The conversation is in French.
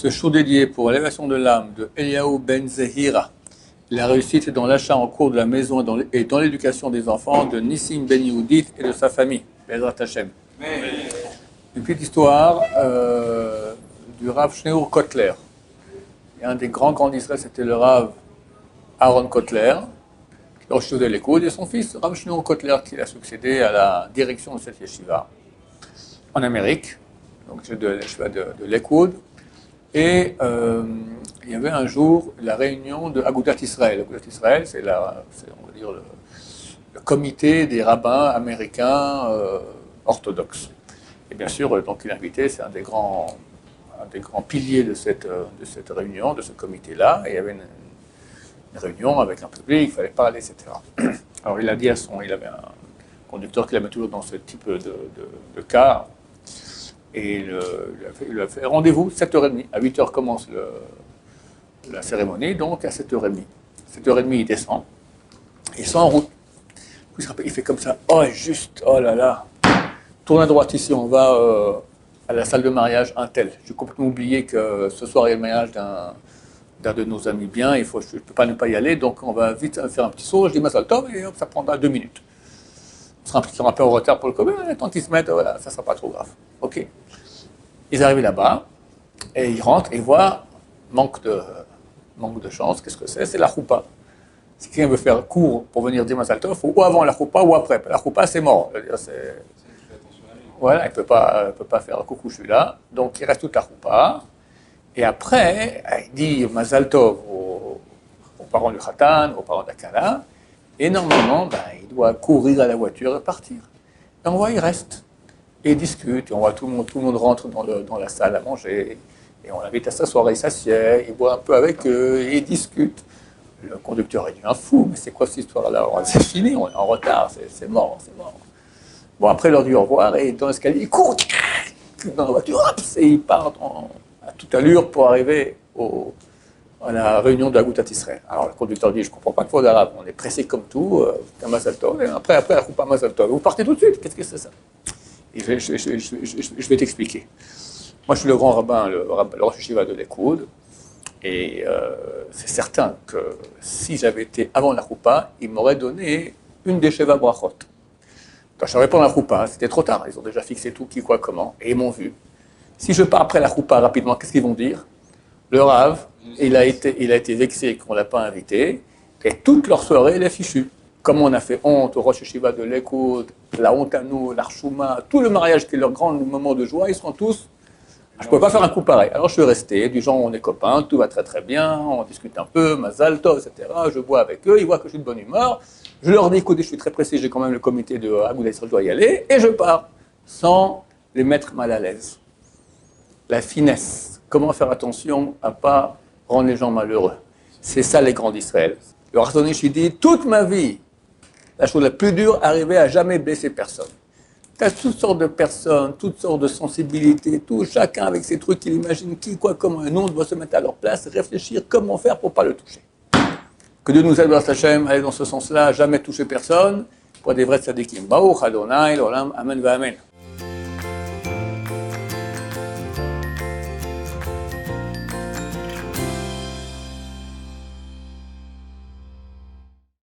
Ce show dédié pour l'élévation de l'âme de Eliaou Ben Zehira, la réussite dans l'achat en cours de la maison et dans l'éducation des enfants de Nissim Ben Yehudit et de sa famille, Bezrat Hashem. Une petite histoire du Rav Shneur Kotler. Et un des grands d'Israël, c'était le Rav Aaron Kotler, qui a reçu l'écoute, et son fils, Rav Shneur Kotler, qui a succédé à la direction de cette yeshiva en Amérique, donc de la yeshiva de l'Ekoud. Et il y avait un jour la réunion de Agudat Israël. Agudat Israël, c'est on va dire le comité des rabbins américains orthodoxes. Et bien sûr, donc il est invité, c'est un des grands piliers de cette réunion, de ce comité-là. Et il y avait une réunion avec un public, il fallait parler, etc. Alors il a dit il avait un conducteur qui l'avait toujours dans ce type de cas. Et il a fait rendez-vous 7h30. À 8h commence la cérémonie, donc à 7h30. 7h30, il descend. Il est en route. Il fait comme ça. Oh, juste, oh là là. Tourne à droite ici, on va à la salle de mariage, un tel. J'ai complètement oublié que ce soir, il y a le mariage d'un de nos amis bien. Je ne peux pas ne pas y aller, donc on va vite faire un petit saut. Je dis Mazal Tov, et hop, ça prendra 2 minutes. On sera un peu en retard pour le commun, tant qu'ils se mettent, voilà, ça ne sera pas trop grave. Ok. Ils arrivent là-bas, et ils rentrent et voient, manque de chance, qu'est-ce que c'est? C'est la choupa. Si quelqu'un veut faire court pour venir dire Mazal Tov, il faut ou avant la choupa ou après. La choupa, c'est mort. Voilà, il ne peut pas faire coucou, je suis là. Donc il reste toute la choupa. Et après, il dit Mazal Tov aux parents du Khatan, aux parents d'Akala. Et normalement, il doit courir à la voiture et partir. Et on voit, il reste. Et il discute. Et on voit tout le monde rentre dans la salle à manger. Et on l'invite à s'asseoir, il s'assied, il boit un peu avec eux, et il discute. Le conducteur est devenu fou. Mais c'est quoi cette histoire-là? C'est fini, on est en retard, c'est mort. Bon, après, il leur dit au revoir. Et dans l'escalier, il court dans la voiture. Et il part à toute allure pour arriver à la réunion de Agudat Israël. Alors le conducteur dit, je ne comprends pas de faute d'arabe, on est pressé comme tout, c'est un Mazal Tov, et après la coupe à Mazal Tov. Vous partez tout de suite, qu'est-ce que c'est ça? Et je vais t'expliquer. Moi je suis le grand rabbin, le Rosh Yeshiva de l'Ekoud, et c'est certain que si j'avais été avant la choupa, il m'aurait donné une des Sheva Brachot. Quand je n'aurais pas la choupa, c'était trop tard, ils ont déjà fixé tout, qui, quoi, comment, et ils m'ont vu. Si je pars après la choupa rapidement, qu'est-ce qu'ils vont dire? Le Rav, il a été vexé qu'on ne l'a pas invité, et toute leur soirée, elle est fichue. Comme on a fait honte au Rosh Yeshiva de l'Ekoud, la honte à nous, l'Archouma, tout le mariage qui est leur grand moment de joie, ils seront tous... Je ne pouvais pas faire un coup pareil. Alors je suis resté, du genre on est copains, tout va très très bien, on discute un peu, Mazal Tov, etc. Je bois avec eux, ils voient que je suis de bonne humeur. Je leur dis, écoutez, je suis très pressé, j'ai quand même le comité de Agudat Israël, je dois y aller, et je pars, sans les mettre mal à l'aise. La finesse, comment faire attention à ne pas rendre les gens malheureux. C'est ça les grands d'Israël. Le Razonish, il dit, toute ma vie, la chose la plus dure, arriver à jamais blesser personne. Tu as toutes sortes de personnes, toutes sortes de sensibilités, chacun avec ses trucs, il imagine qui, quoi, comment, et nous, on doit se mettre à leur place, réfléchir comment faire pour ne pas le toucher. Que Dieu nous aide, Hashem, aller dans ce sens-là, jamais toucher personne, pour des vrais tzadikim. Baruch Adonai, l'olam, amen, va amen.